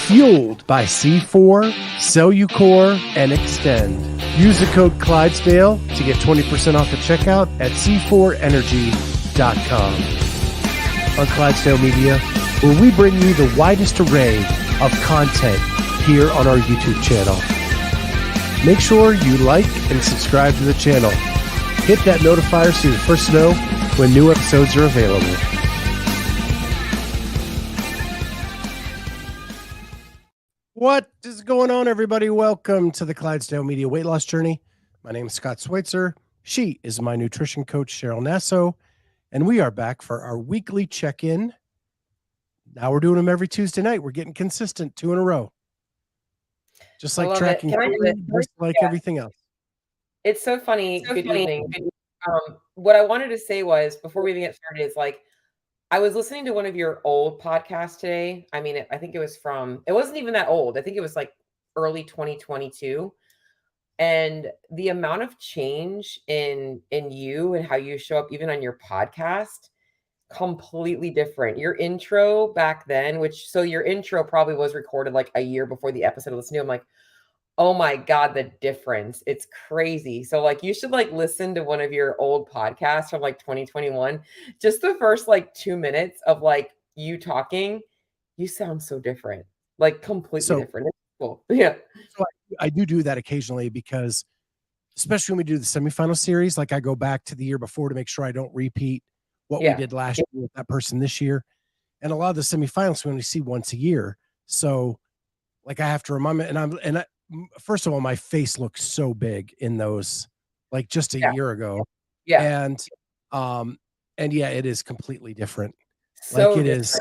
Fueled by C4, Cellucor, and Extend. Use the code Clydesdale to get 20% off the checkout at c4energy.com. On Clydesdale Media, where we bring you the widest array of content here on our YouTube channel. Make sure you like and subscribe to the channel. Hit that notifier so you're the first to know when new episodes are available. What is going on, everybody? Welcome to the Clydesdale Media Weight Loss Journey. My name is Scott Schweitzer. She is my nutrition coach, Cheryl Nasso, and we are back for our weekly check-in. Now we're doing them every Tuesday night. We're getting consistent 2 in a row. Just like tracking, just like everything else. It's so funny. Good evening. What I wanted to say was, before we even get started, is like, I was listening to one of your old podcasts today. I mean, I think it wasn't even that old. I think it was like early 2022. And the amount of change in you and how you show up even on your podcast, completely different. Your intro back then, so your intro probably was recorded like a year before the episode I listened to. I'm like, oh my God, the difference. It's crazy. So like, you should like listen to one of your old podcasts from like 2021. Just the first like 2 minutes of like you talking, you sound so different, like completely different. It's cool. Yeah. So I do that occasionally because, especially when we do the semifinal series, like I go back to the year before to make sure I don't repeat what we did last year with that person this year. And a lot of the semifinals we only see once a year. So like I have to remind me, first of all, my face looks so big in those, like just a year ago. Yeah. And yeah, it is completely different. So like it different. is.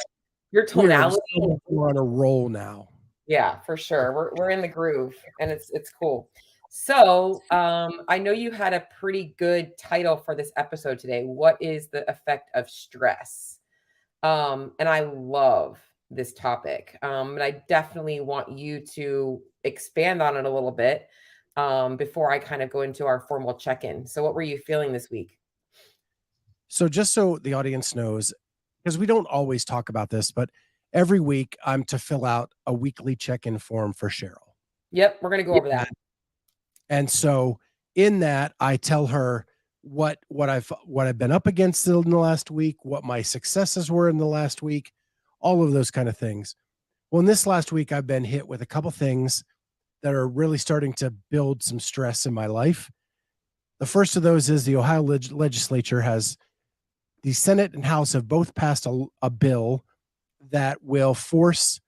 Your tonality. We're on a roll now. Yeah, for sure. We're in the groove, and it's cool. So I know you had a pretty good title for this episode today. What is the effect of stress? And I love this topic. And I definitely want you to expand on it a little bit before I kind of go into our formal check-in. So what were you feeling this week? So just so the audience knows, because we don't always talk about this, but every week I'm to fill out a weekly check-in form for Cheryl. Yep, we're going to go over that. And so in that, I tell her what I've been up against in the last week, what my successes were in the last week, all of those kind of things. Well, in this last week, I've been hit with a couple things that are really starting to build some stress in my life. The first of those is the Ohio legislature the Senate and House have both passed a bill that will force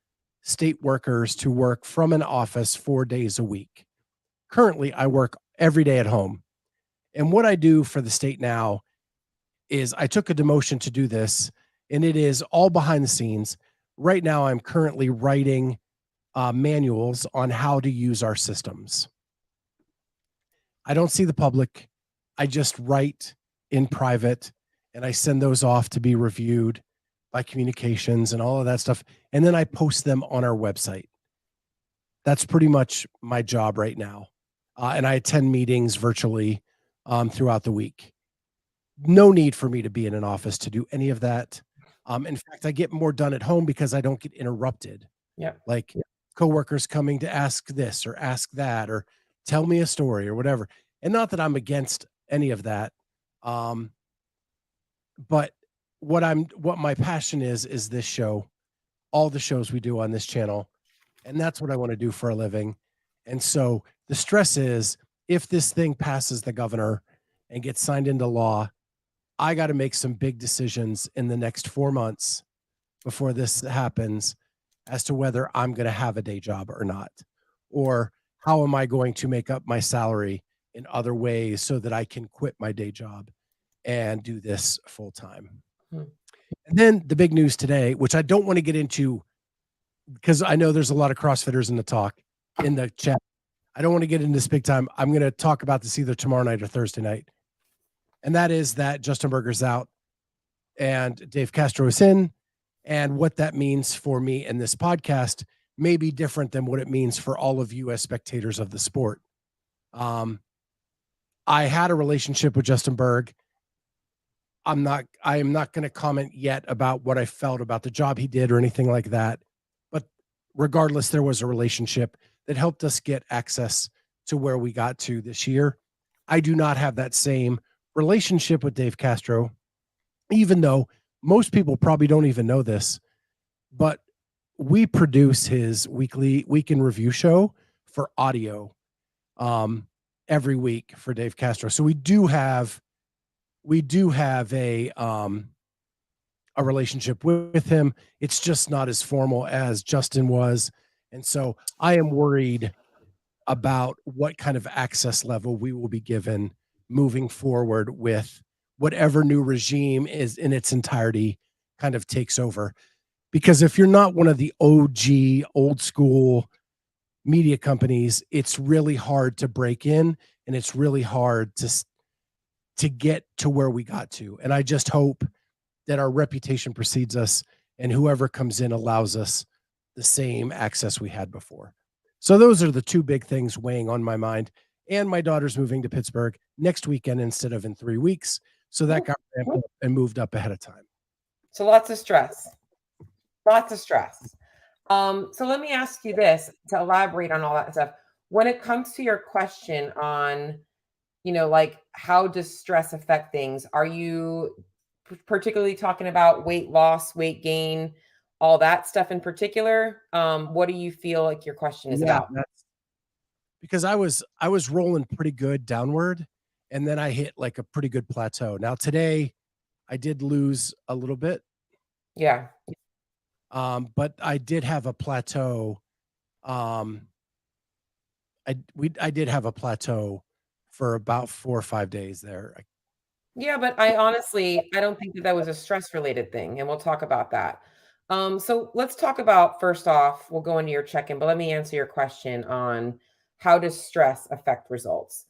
state workers to work from an office 4 days a week. Currently, I work every day at home. And what I do for the state now is I took a demotion to do this, and it is all behind the scenes. Right now, I'm currently writing manuals on how to use our systems. I don't see the public. I just write in private, and I send those off to be reviewed by communications and all of that stuff. And then I post them on our website. That's pretty much my job right now. And I attend meetings virtually throughout the week. No need for me to be in an office to do any of that. In fact, I get more done at home because I don't get interrupted. Yeah. Like coworkers coming to ask this or ask that or tell me a story or whatever. And not that I'm against any of that. But what my passion is this show, all the shows we do on this channel. And that's what I want to do for a living. And so the stress is, if this thing passes the governor and gets signed into law, I got to make some big decisions in the next 4 months before this happens as to whether I'm going to have a day job or not, or how am I going to make up my salary in other ways so that I can quit my day job and do this full time. And then the big news today, which I don't want to get into because I know there's a lot of CrossFitters in the chat. I don't want to get into this big time. I'm going to talk about this either tomorrow night or Thursday night. And that is that Justin Berger's out and Dave Castro is in. And what that means for me in this podcast may be different than what it means for all of you as spectators of the sport. I had a relationship with Justin Berg. I am not going to comment yet about what I felt about the job he did or anything like that. regardless, there was a relationship that helped us get access to where we got to this year. I do not have that same relationship with Dave Castro, even though most people probably don't even know this, but we produce his week in review show for audio um, every week for Dave Castro. So we do have a relationship with him. It's just not as formal as Justin was. And so I am worried about what kind of access level we will be given moving forward with whatever new regime is in its entirety kind of takes over. Because if you're not one of the OG old school media companies, it's really hard to break in, and it's really hard to get to where we got to. And I just hope that our reputation precedes us, and whoever comes in allows us the same access we had before. So those are the two big things weighing on my mind. And my daughter's moving to Pittsburgh next weekend instead of in 3 weeks. So that got ramped up and moved up ahead of time. So lots of stress. Lots of stress. So let me ask you this to elaborate on all that stuff. When it comes to your question on, like how does stress affect things? Are you particularly talking about weight loss, weight gain, all that stuff in particular? What do you feel like your question is about? That's because I was rolling pretty good downward, and then I hit like a pretty good plateau. Now today I did lose a little bit. Yeah. But I did have a plateau. I did have a plateau for about 4 or 5 days there. Yeah, but I don't think that was a stress related thing, and we'll talk about that. So let's talk about first off, we'll go into your check-in, but let me answer your question on how does stress affect results?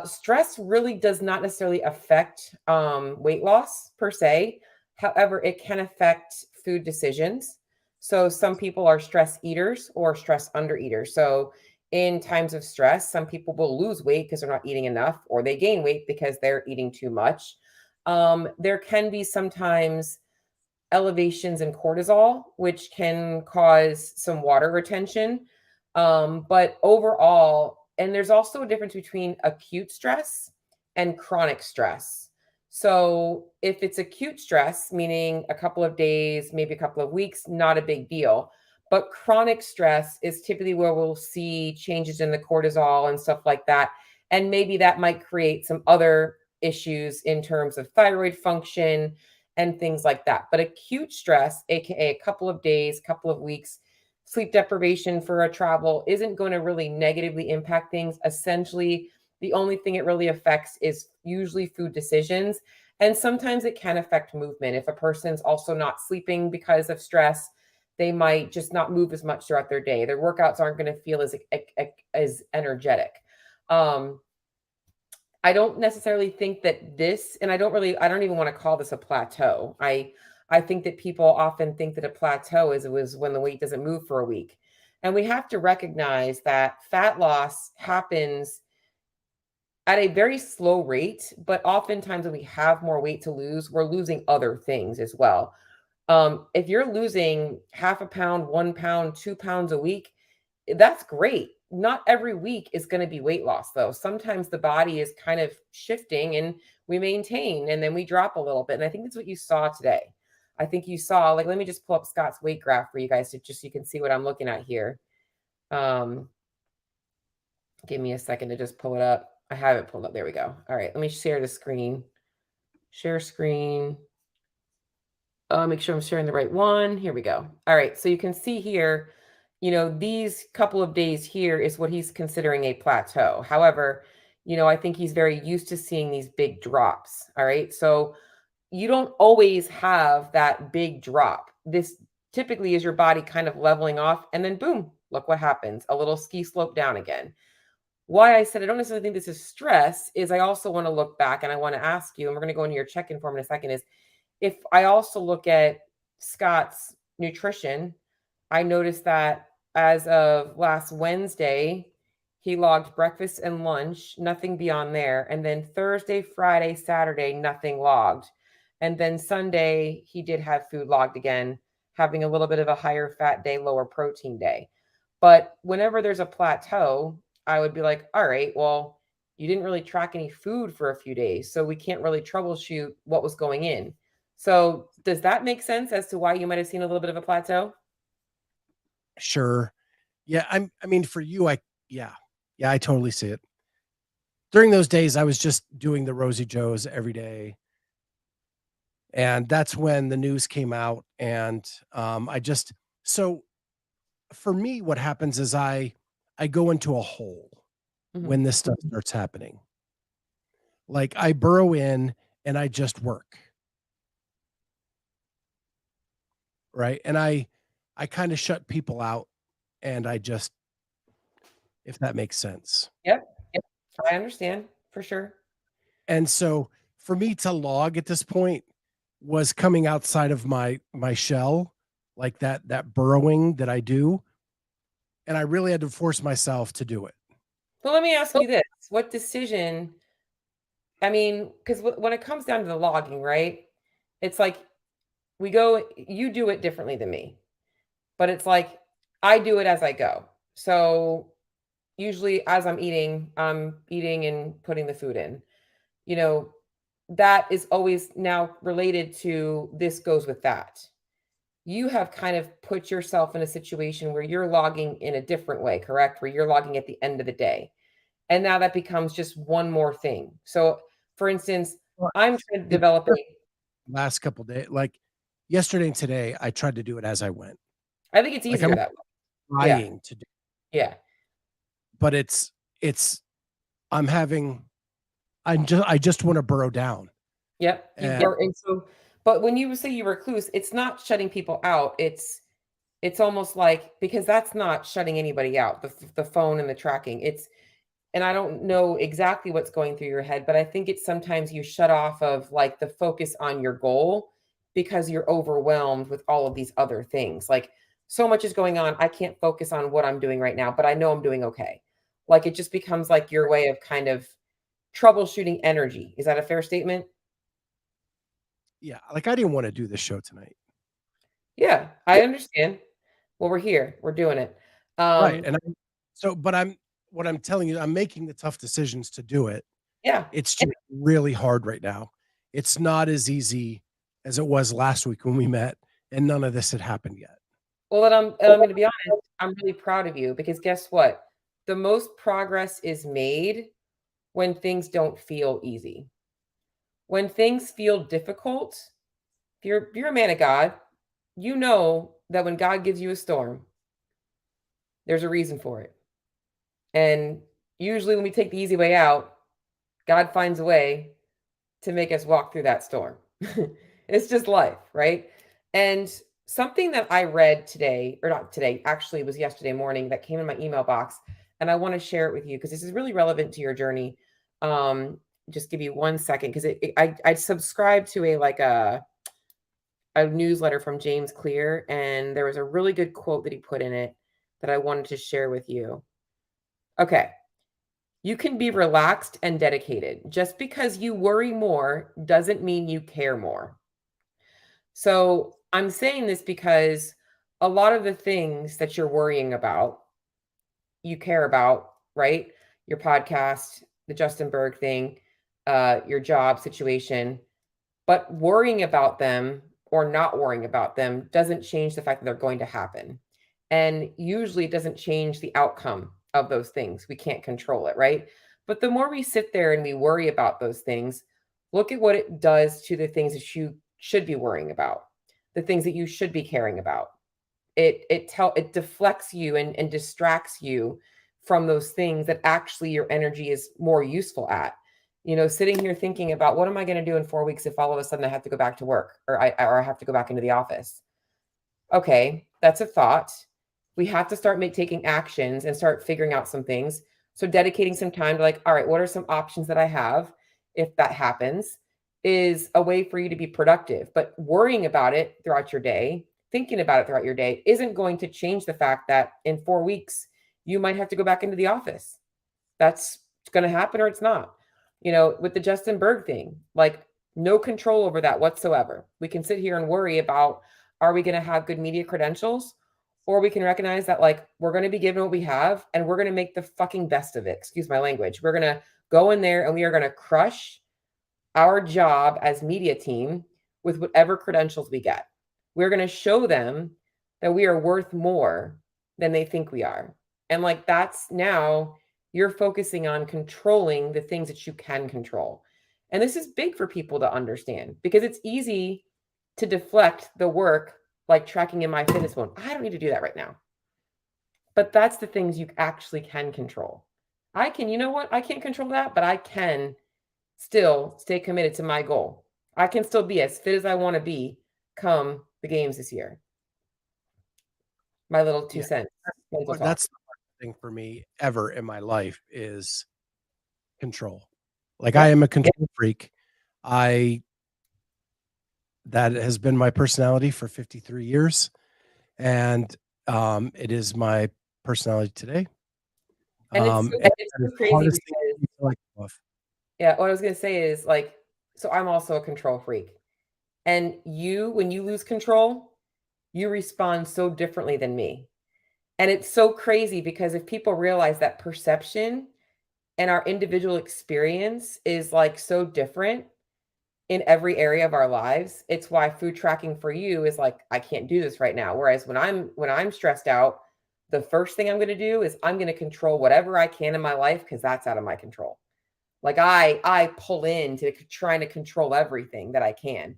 Stress really does not necessarily affect weight loss per se. However, it can affect food decisions. So some people are stress eaters or stress under eaters. So in times of stress, some people will lose weight because they're not eating enough, or they gain weight because they're eating too much. There can be sometimes elevations in cortisol, which can cause some water retention. But overall, and there's also a difference between acute stress and chronic stress. So if it's acute stress, meaning a couple of days, maybe a couple of weeks, not a big deal. But chronic stress is typically where we'll see changes in the cortisol and stuff like that. And maybe that might create some other issues in terms of thyroid function and things like that. But acute stress, aka a couple of days, couple of weeks, sleep deprivation for a travel isn't going to really negatively impact things. Essentially, the only thing it really affects is usually food decisions. And sometimes it can affect movement. If a person's also not sleeping because of stress, they might just not move as much throughout their day. Their workouts aren't going to feel as energetic. I don't necessarily think that this, and I don't even want to call this a plateau. I think that people often think that a plateau was when the weight doesn't move for a week. And we have to recognize that fat loss happens at a very slow rate, but oftentimes when we have more weight to lose, we're losing other things as well. If you're losing half a pound, 1 pound, 2 pounds a week, that's great. Not every week is going to be weight loss, though. Sometimes the body is kind of shifting and we maintain and then we drop a little bit. And I think that's what you saw today. I think you saw, like, let me just pull up Scott's weight graph for you guys so you can see what I'm looking at here. Give me a second to just pull it up. I have it pulled up. There we go. All right. Let me share the screen. Share screen. Make sure I'm sharing the right one. Here we go. All right. So you can see here, these couple of days here is what he's considering a plateau. However, I think he's very used to seeing these big drops. All right. So you don't always have that big drop. This typically is your body kind of leveling off, and then boom, look what happens. A little ski slope down again. Why I said I don't necessarily think this is stress is I also want to look back and I want to ask you, and we're going to go into your check-in form in a second, is if I also look at Scott's nutrition, I noticed that as of last Wednesday, he logged breakfast and lunch, nothing beyond there. And then Thursday, Friday, Saturday, nothing logged. And then Sunday, he did have food logged again. having a little bit of a higher fat day, lower protein day. But whenever there's a plateau, I would be like, all right, well, you didn't really track any food for a few days, so we can't really troubleshoot what was going in. So does that make sense as to why you might have seen a little bit of a plateau? Sure. Yeah, I mean, for you, yeah. Yeah, I totally see it. During those days, I was just doing the Rosie Joes every day, and that's when the news came out, and, I just so for me, what happens is I go into a hole Mhm. when this stuff starts happening. Like, I burrow in and I just work, right? And I kinda shut people out, and I just if that makes sense. Yep. Yep. I understand for sure. And so, for me to log at this point was coming outside of my shell, like that burrowing that I do, and I really had to force myself to do it. Well, let me ask you this. What decision, I mean, because when it comes down to the logging, right? It's like you do it differently than me, but it's like I do it as I go. So usually as I'm eating and putting the food in. You know, that is always now related to this goes with that. You have kind of put yourself in a situation where you're logging in a different way, correct? Where you're logging at the end of the day. And now that becomes just one more thing. So, for instance, Well, I'm trying to it develop a last couple days, like yesterday and today, I tried to do it as I went. I think it's Like easier I'm that way. Yeah. trying to do, Yeah. but it's I'm having I just want to burrow down. Yep. And And so but when you say you recluse, it's not shutting people out. It's almost like because that's not shutting anybody out, the phone and the tracking. It's and I don't know exactly what's going through your head, but I think it's sometimes you shut off of like the focus on your goal because you're overwhelmed with all of these other things. Like so much is going on. I can't focus on what I'm doing right now, but I know I'm doing okay. Like it just becomes like your way of kind of troubleshooting energy. Is that a fair statement? yeah, like I didn't want to do this show tonight. Yeah, I understand. Well, we're here. We're doing it. Right. Um, And but what I'm telling you, I'm making the tough decisions to do it. yeah. It's just really hard right now. It's not as easy as it was last week when we met, and none of this had happened yet. Well, and I'm gonna be honest, I'm really proud of you because guess what? The most progress is made when things don't feel easy. When things feel difficult, if you're a man of God, you know that when God gives you a storm, there's a reason for it. And usually when we take the easy way out, God finds a way to make us walk through that storm. It's just life, right? And something that I read today, or not today, actually it was yesterday morning that came in my email box, and I want to share it with you because this is really relevant to your journey. Just give you 1 second because I subscribe to a newsletter from James Clear, and there was a really good quote that he put in it that I wanted to share with you. Okay. You can be relaxed and dedicated. Just because you worry more doesn't mean you care more. So I'm saying this because a lot of the things that you're worrying about, you care about, right? Your podcast, the Justin Berg thing, your job situation, but worrying about them or not worrying about them doesn't change the fact that they're going to happen. And usually it doesn't change the outcome of those things. We can't control it, right? But the more we sit there and we worry about those things, look at what it does to the things that you should be worrying about, the things that you should be caring about. It deflects you and distracts you from those things that actually your energy is more useful at. Sitting here thinking about what am I going to do in 4 weeks if all of a sudden I have to go back to work or I have to go back into the office. Okay, that's a thought. We have to start taking actions and start figuring out some things. So dedicating some time to like, all right, what are some options that I have if that happens is a way for you to be productive. But worrying about it throughout your day, thinking about it throughout your day isn't going to change the fact that in 4 weeks you might have to go back into the office. That's going to happen or it's not. With the Justin Berg thing, like no control over that whatsoever. We can sit here and worry about Are we going to have good media credentials? Or we can recognize that like we're going to be given what we have and we're going to make the fucking best of it. Excuse my language. We're going to go in there and we are going to crush our job as media team with whatever credentials we get. We're going to show them that we are worth more than they think we are. And like that's now you're focusing on controlling the things that you can control. And this is big for people to understand because it's easy to deflect the work like tracking in my fitness phone. I don't need to do that right now. But that's the things you actually can control. I can, you know what? I can't control that, but I can still stay committed to my goal. I can still be as fit as I want to be come the games this year. My little 2 Yeah. cents. Mental talk. That's the hardest thing for me ever in my life is control. Like I am a control freak. That has been my personality for 53 years. And it is my personality today. And it's so crazy because yeah, what I was gonna say is like, so I'm also a control freak. And you, when you lose control, you respond so differently than me. And it's so crazy because if people realize that perception and our individual experience is like so different in every area of our lives, it's why food tracking for you is like, I can't do this right now. Whereas when I'm stressed out, the first thing I'm going to do is I'm going to control whatever I can in my life because that's out of my control. Like I pull into trying to control everything that I can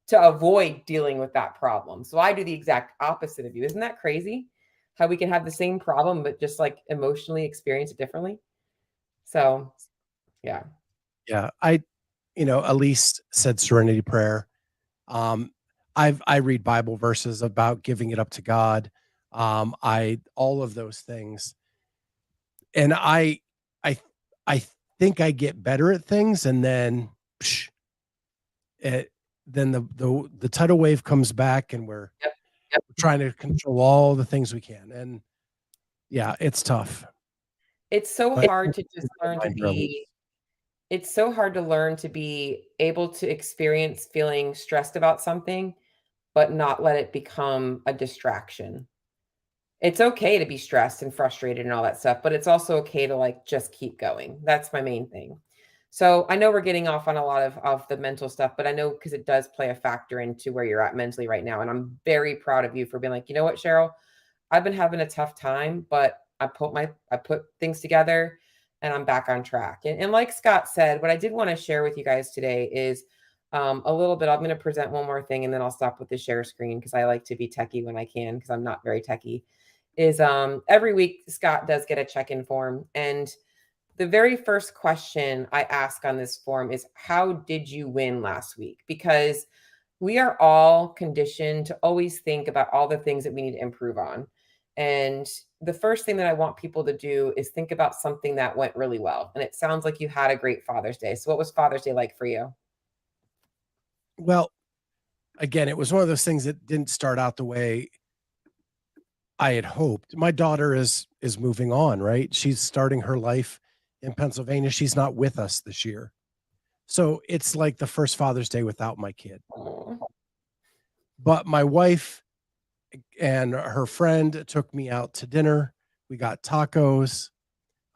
to avoid dealing with that problem. So I do the exact opposite of you. Isn't that crazy? How we can have the same problem but just like emotionally experience it differently. So, yeah. Yeah. Elise said serenity prayer. I read Bible verses about giving it up to God. All of those things. And I I think I get better at things and then psh, then the tidal wave comes back and we're Yep. trying to control all the things we can. And yeah, it's tough. It's so But hard to just learn to be it's so hard to learn to be able to experience feeling stressed about something, but not let it become a distraction. It's okay to be stressed and frustrated and all that stuff, but it's also okay to like just keep going. That's my main thing. So I know we're getting off on a lot of the mental stuff, but I know because it does play a factor into where you're at mentally right now. And I'm very proud of you for being like, you know what, Cheryl, I've been having a tough time, but I put things together and I'm back on track. And like Scott said, what I did want to share with you guys today is a little bit. I'm going to present one more thing and then I'll stop with the share screen because I like to be techie when I can because I'm not very techie. Is every week Scott does get a check-in form. And the very first question I ask on this form is, how did you win last week? Because we are all conditioned to always think about all the things that we need to improve on. And the first thing that I want people to do is think about something that went really well. And it sounds like you had a great Father's Day. So what was Father's Day like for you? Well, again, it was one of those things that didn't start out the way I had hoped. My daughter is moving on, right? She's starting her life in Pennsylvania. She's not with us this year. So it's like the first Father's Day without my kid. Aw. But my wife and her friend took me out to dinner. We got tacos.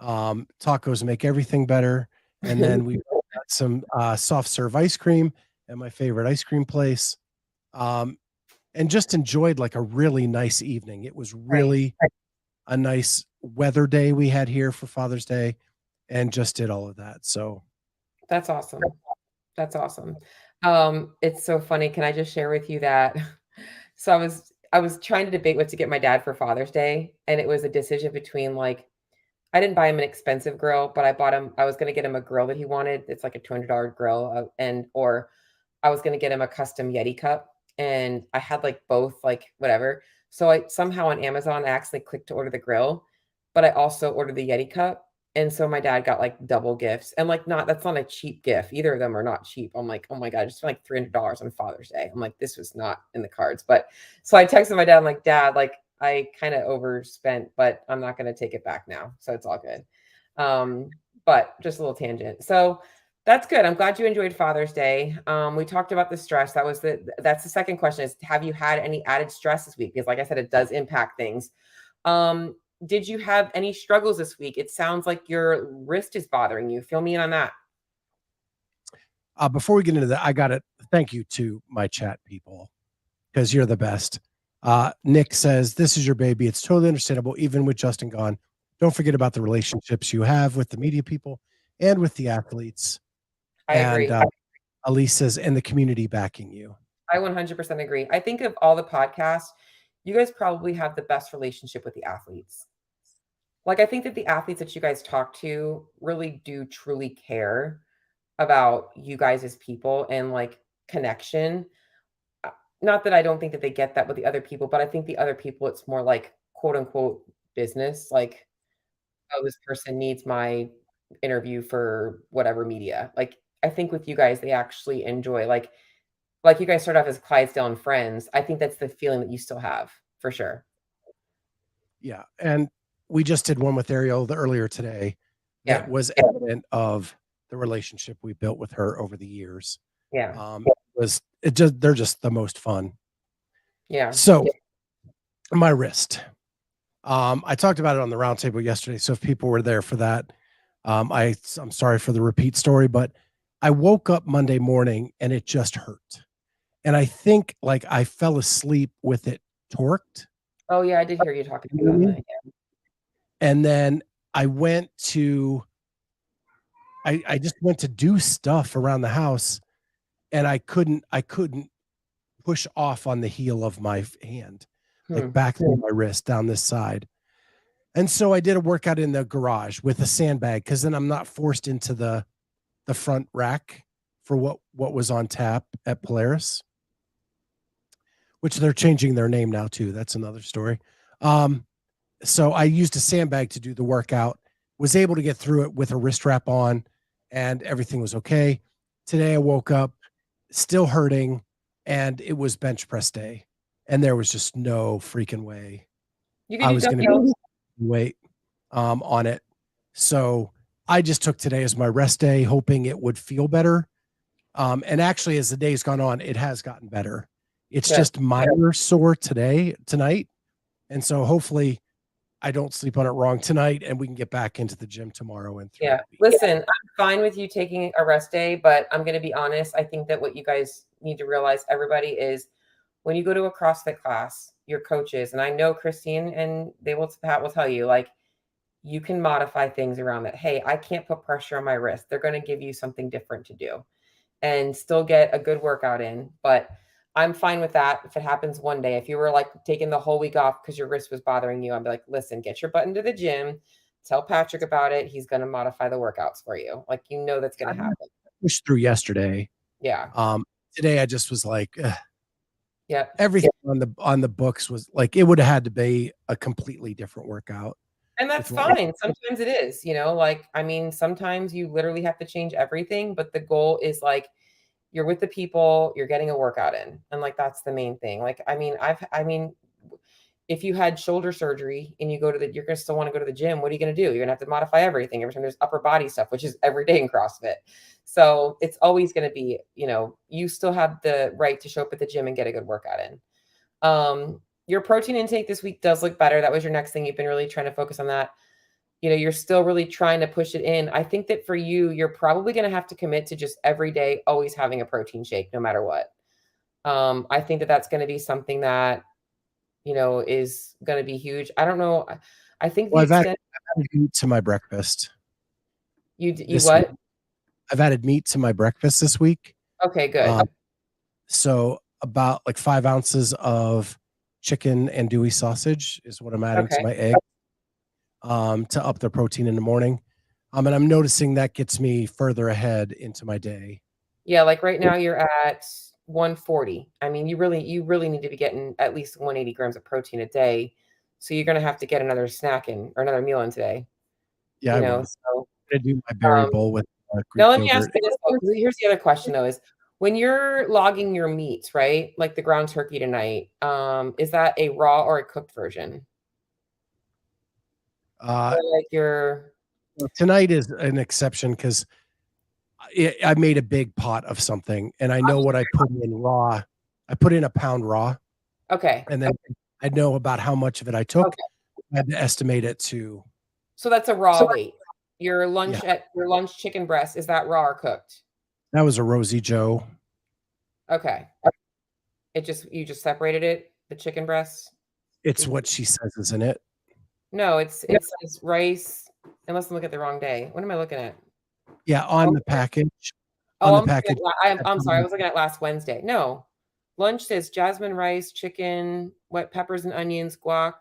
Tacos make everything better. And then we got some soft serve ice cream at my favorite ice cream place. And just enjoyed like a really nice evening. It was Right. really a nice weather day we had here for Father's Day and just did all of that. So That's awesome. That's awesome. It's so funny. Can I just share with you that so I was trying to debate what to get my dad for Father's Day, and it was a decision between like I didn't buy him an expensive grill, but I was gonna get him a grill that he wanted. It's like a $200 grill, and or I was gonna get him a custom Yeti cup, and I had like both, like whatever. So I somehow on Amazon I accidentally clicked to order the grill, but I also ordered the Yeti cup. And so my dad got like double gifts. And like not that's not a cheap gift. Either of them are not cheap. I'm like, oh my God, I just spent like $300 on Father's Day. I'm like, this was not in the cards. But so I texted my dad, I'm like, Dad, like I kind of overspent, but I'm not gonna take it back now. So it's all good. Um, but just a little tangent. So That's good. I'm glad you enjoyed Father's Day. We talked about the stress. That's the second question is, have you had any added stress this week? Because like I said, it does impact things. Um, did you have any struggles this week? It sounds like your wrist is bothering you. Fill me in on that. Before we get into that, I got to thank you to my chat people because you're the best. Nick says, "This is your baby. It's totally understandable, even with Justin gone. Don't forget about the relationships you have with the media people and with the athletes." I And agree. Elise says, "And the community backing you." I 100% agree. I think of all the podcasts, you guys probably have the best relationship with the athletes. Like, I think that the athletes that you guys talk to really do truly care about you guys as people and like connection. Uh, Not that I don't think that they get that with the other people, but I think the other people, it's more like quote unquote business. Like, oh, this person needs my interview for whatever media. Like, I think with you guys, they actually enjoy like you guys start off as Clydesdale and friends. I think that's the feeling that you still have for sure. Yeah. And we just did one with Ariel earlier today that Yeah. was evident of the relationship we built with her over the years. Yeah. They're just the most fun. Yeah. So my wrist. I talked about it on the roundtable yesterday. So if people were there for that, I'm sorry for the repeat story, but I woke up Monday morning and it just hurt. And I think like I fell asleep with it torqued. Oh, yeah, I did hear you talking about that. Yeah. And then I went to I just went to do stuff around the house and I couldn't push off on the heel of my hand, like Hmm. back through my wrist down this side. And so I did a workout in the garage with a sandbag because then I'm not forced into the front rack for what was on tap at Polaris, which they're changing their name now too. That's another story. Um, so I used a sandbag to do the workout, was able to get through it with a wrist wrap on, and everything was okay. Today I woke up still hurting, and it was bench press day, and there was just no freaking way You could I do was going to dumbbells. wait on it. So I just took today as my rest day, hoping it would feel better. And actually, as the day's gone on, it has gotten better. It's Good. just minor sore tonight. And so hopefully I don't sleep on it wrong tonight and we can get back into the gym tomorrow and through Yeah. the week. Listen, I'm fine with you taking a rest day, but I'm going to be honest. I think that what you guys need to realize, everybody, is when you go to a CrossFit class, your coaches, and I know Christine and Pat will tell you, like, you can modify things around that. Hey, I can't put pressure on my wrist. They're going to give you something different to do and still get a good workout in. But I'm fine with that if it happens one day. If you were like taking the whole week off because your wrist was bothering you, I'd be like, listen, get your butt into the gym, tell Patrick about it. He's going to modify the workouts for you. Like, you know, that's going I to happen. pushed through yesterday. Yeah. Today I just was like, Yeah. everything on the books was like it would have had to be a completely different workout. And With that's fine. Sometimes it is, like, I mean, sometimes you literally have to change everything, but the goal is like you're with the people, you're getting a workout in. And like that's the main thing. Like, I mean, if you had shoulder surgery and you're gonna still want to go to the gym, what are you gonna do? You're gonna have to modify everything every time there's upper body stuff, which is every day in CrossFit. So it's always gonna be, you still have the right to show up at the gym and get a good workout in. Your protein intake this week does look better. That was your next thing. You've been really trying to focus on that. You're still really trying to push it in. I think that for you, you're probably going to have to commit to just every day, always having a protein shake, no matter what. I think that that's going to be something that, is going to be huge. I don't know. I think the Well, extent I've added meat to my breakfast you this week. what? I've added meat to my breakfast this week. Okay, good. So about like 5 ounces of chicken andouille sausage is what I'm adding to Okay. my egg to up the protein in the morning. And I'm noticing that gets me further ahead into my day. Yeah, like right now you're at 140. I mean, you really need to be getting at least 180 grams of protein a day. So you're going to have to get another snack in or another meal in today, Yeah, I will. so I'm gonna do my berry um bowl with now Greek let me ask yogurt. you this though, 'cause here's the other question though is when you're logging your meats, right? Like the ground turkey tonight, is that a raw or a cooked version? Uh, Or like your tonight is an exception because I made a big pot of something, and I know what I put in raw. I put in a pound raw, Okay. and then I know about how much of it I took. Okay. I had to estimate it to. So that's a raw So weight. Your yeah, lunch chicken breast, is that raw or cooked? that was a Rosie Joe. Okay. You just separated it, the chicken breast? It's what she says, isn't it? No, it says rice. I must look at the wrong day. What am I looking at? Yeah, on the package. On Oh, the package. I'm sorry. I was looking at last Wednesday. No, lunch says jasmine rice, chicken, wet peppers and onions, guac,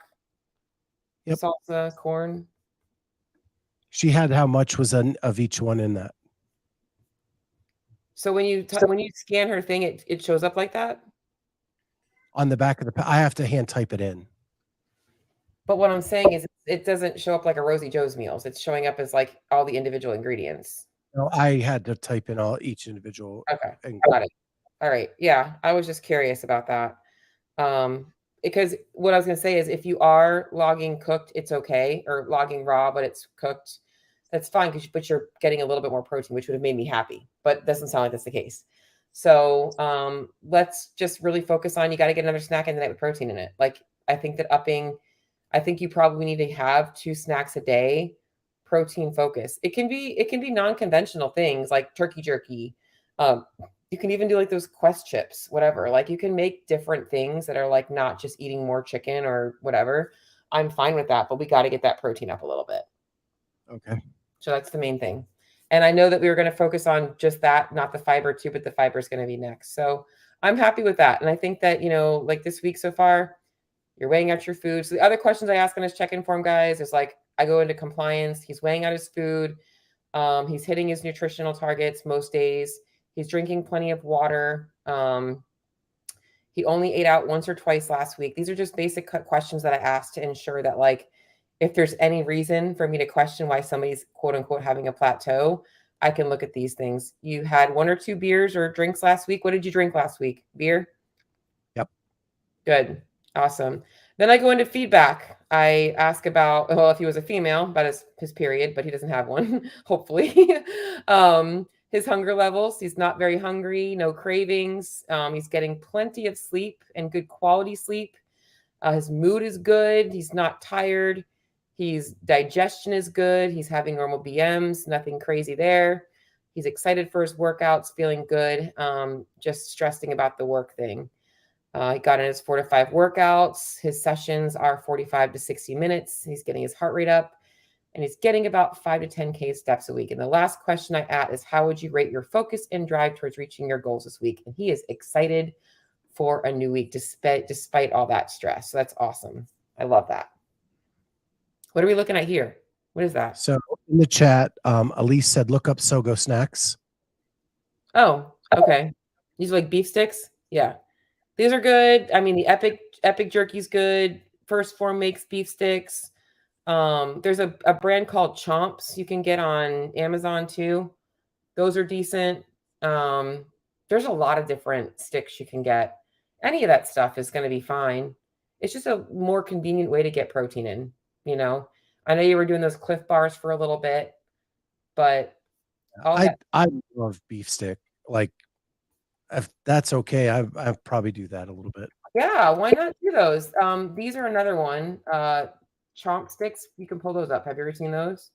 Yep. salsa, corn. She had how much was of each one in that. So when you scan her thing, it shows up like that. On the back of I have to hand type it in. But what I'm saying is, it doesn't show up like a Rosie Joe's meals. It's showing up as like all the individual ingredients. No, I had to type in each individual. Okay, got it. All right. Yeah, I was just curious about that. Because what I was going to say is, if you are logging cooked, it's okay, or logging raw, but it's cooked, that's fine, but you're getting a little bit more protein, which would have made me happy, but it doesn't sound like that's the case. So let's just really focus on, you got to get another snack in the night with protein in it. Like, I think you probably need to have 2 snacks a day, protein focus. It can be non-conventional things like turkey jerky. You can even do like those Quest chips, whatever. Like, you can make different things that are like not just eating more chicken or whatever. I'm fine with that, but we got to get that protein up a little bit. Okay. So that's the main thing. And I know that we were going to focus on just that, not the fiber too, but the fiber is going to be next. So I'm happy with that. And I think that, like this week so far, you're weighing out your food. So the other questions I ask on his check-in form, guys, is like, I go into compliance. He's weighing out his food. He's hitting his nutritional targets most days. He's drinking plenty of water. He only ate out once or twice last week. These are just basic questions that I ask to ensure that, like, if there's any reason for me to question why somebody's quote unquote having a plateau, I can look at these things. You had 1 or 2 beers or drinks last week. What did you drink last week? Beer? Yep. Good. Awesome. Then I go into feedback. I ask about, well, if he was a female, about his period, but he doesn't have one, hopefully. His hunger levels. He's not very hungry, no cravings. He's getting plenty of sleep and good quality sleep. His mood is good. He's not tired. His digestion is good. He's having normal BMs, nothing crazy there. He's excited for his workouts, feeling good, just stressing about the work thing. He got in his 4 to 5 workouts. His sessions are 45 to 60 minutes. He's getting his heart rate up, and he's getting about 5 to 10K steps a week. And the last question I ask is, how would you rate your focus and drive towards reaching your goals this week? And he is excited for a new week despite all that stress. So that's awesome. I love that. What are we looking at here? What is that? So in the chat, Elise said, look up Sogo snacks. Oh, okay. These are like beef sticks. Yeah. These are good. I mean, the epic jerky's good. First Form makes beef sticks. There's a brand called Chomps you can get on Amazon too. Those are decent. There's a lot of different sticks you can get. Any of that stuff is going to be fine. It's just a more convenient way to get protein in, I know you were doing those Cliff Bars for a little bit, but I love beef stick. Like, if that's okay, I probably do that a little bit. Yeah, why not do those? These are another one. Chomp sticks, you can pull those up. Have you ever seen those?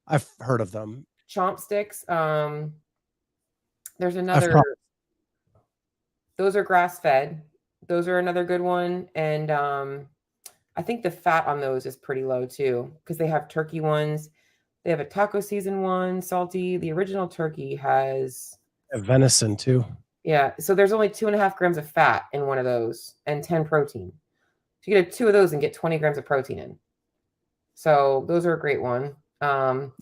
I've heard of them. Chomp sticks. There's another. Those are grass fed. Those are another good one. And I think the fat on those is pretty low too, because they have turkey ones. They have a taco season one, salty. The original turkey has venison too. Yeah. So there's only 2.5 grams of fat in one of those and 10 protein. So you get 2 of those and get 20 grams of protein in. So those are a great one. There's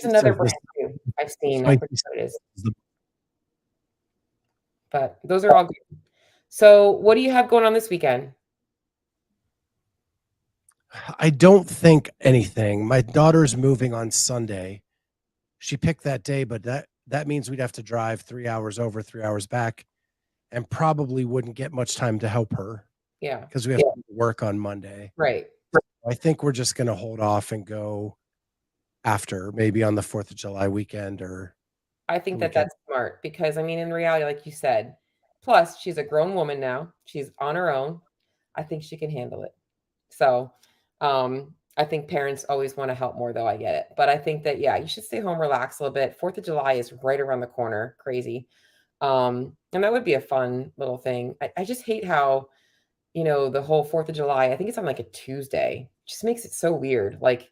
another brand too I've seen. I forget what it is. But those are all good. So what do you have going on this weekend? I don't think anything. My daughter's moving on Sunday. She picked that day, but that means we'd have to drive 3 hours over, 3 hours back, and probably wouldn't get much time to help her. Yeah. Because we have to work on Monday. Right. I think we're just going to hold off and go after, maybe on the 4th of July weekend or I the think that weekend. that's smart because, I mean, in reality, like you said, plus she's a grown woman now. She's on her own. I think she can handle it. So, I think parents always want to help more, though. I get it. But I think that, yeah, you should stay home, relax a little bit. 4th of July is right around the corner. Crazy. And that would be a fun little thing. I just hate how, the whole 4th of July, I think it's on like a Tuesday. Just makes it so weird. Like,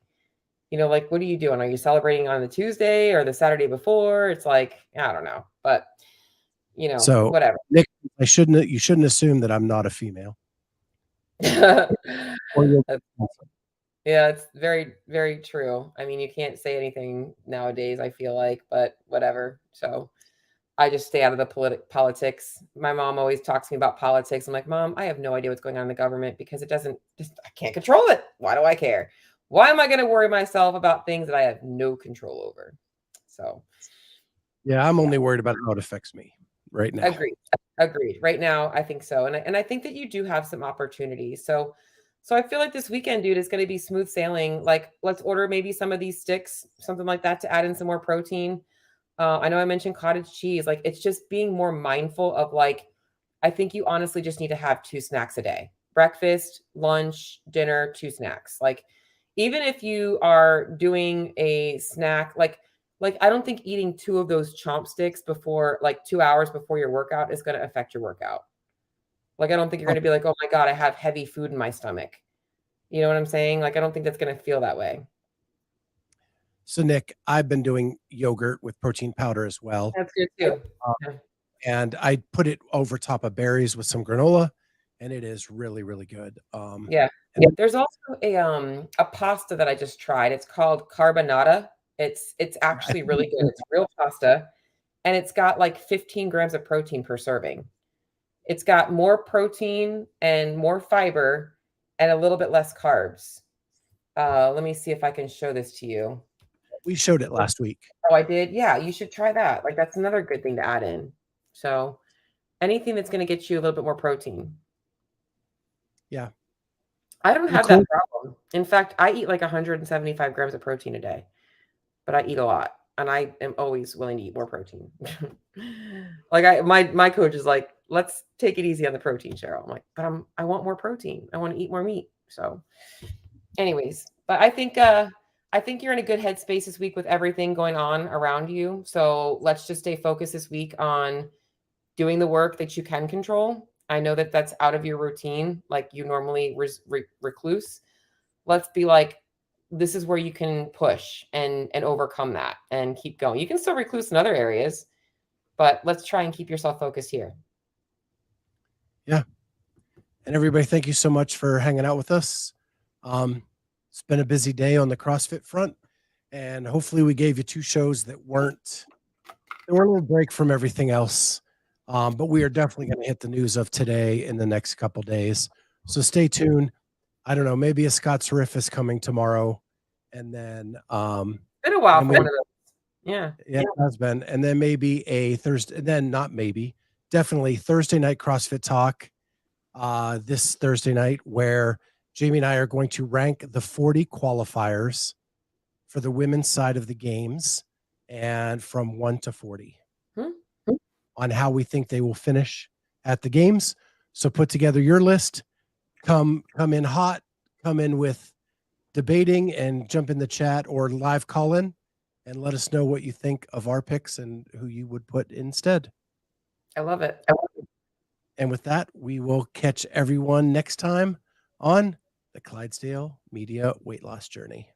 like, what are you doing? Are you celebrating on the Tuesday or the Saturday before? It's like, I don't know, but So, whatever. Nick, you shouldn't assume that I'm not a female. Or you'll- That's Yeah, it's very, very true. I mean, you can't say anything nowadays, I feel like, but whatever. So I just stay out of the politics. My mom always talks to me about politics. I'm like, Mom, I have no idea what's going on in the government because I can't control it. Why do I care? Why am I going to worry myself about things that I have no control over? So, Yeah, I'm yeah. only worried about how it affects me right now. Agreed. Agreed. Right now, I think so, and I think that you do have some opportunities. So I feel like this weekend, dude, is going to be smooth sailing. Like, let's order maybe some of these sticks, something like that, to add in some more protein. I know I mentioned cottage cheese. Like, it's just being more mindful of like, I think you honestly just need to have 2 snacks a day: breakfast, lunch, dinner, 2 snacks. Like, even if you are doing a snack, like, I don't think eating 2 of those chomp sticks before like 2 hours before your workout is gonna affect your workout. Like, I don't think you're gonna be like, "Oh my god, I have heavy food in my stomach." You know what I'm saying? Like, I don't think that's gonna feel that way. So, Nick, I've been doing yogurt with protein powder as well. That's good too. Uh, Yeah. and I put it over top of berries with some granola, and it is really, really good. Yeah. And There's also a pasta that I just tried. It's called carbonara. It's I actually think really it's good. good. It's real pasta, and it's got like 15 grams of protein per serving. It's got more protein and more fiber and a little bit less carbs. Let me see if I can show this to you. We showed it last week. Oh, I did? Yeah, you should try that. Like, that's another good thing to add in. So, anything that's gonna get you a little bit more protein. Yeah. I don't have that Nicole, problem. In fact, I eat like 175 grams of protein a day, but I eat a lot, and I am always willing to eat more protein. Like, my coach is like, "Let's take it easy on the protein, Cheryl." I'm like, "But I want more protein. I wanna eat more meat." So, anyways, but I think you're in a good headspace this week with everything going on around you. So let's just stay focused this week on doing the work that you can control. I know that that's out of your routine, like you normally recluse. Let's be like, this is where you can push and overcome that and keep going. You can still recluse in other areas, but let's try and keep yourself focused here. yeah. And everybody, thank you so much for hanging out with us. It's been a busy day on the CrossFit front, and hopefully we gave you 2 shows that weren't a little break from everything else. But we are definitely going to hit the news of today in the next couple days. So stay tuned. I don't know, maybe a Scott's Riff is coming tomorrow, and then Been a while and for we one of those. Yeah. yeah, it has been, and then maybe a Thursday, then not maybe, definitely Thursday night CrossFit Talk this Thursday night, where Jamie and I are going to rank the 40 qualifiers for the women's side of the games, and from 1 to 40 Hmm? on how we think they will finish at the games. So put together your list, come in hot, come in with debating, and jump in the chat or live call in and let us know what you think of our picks and who you would put instead. I love it. And with that, we will catch everyone next time on the Clydesdale Media Weight Loss Journey.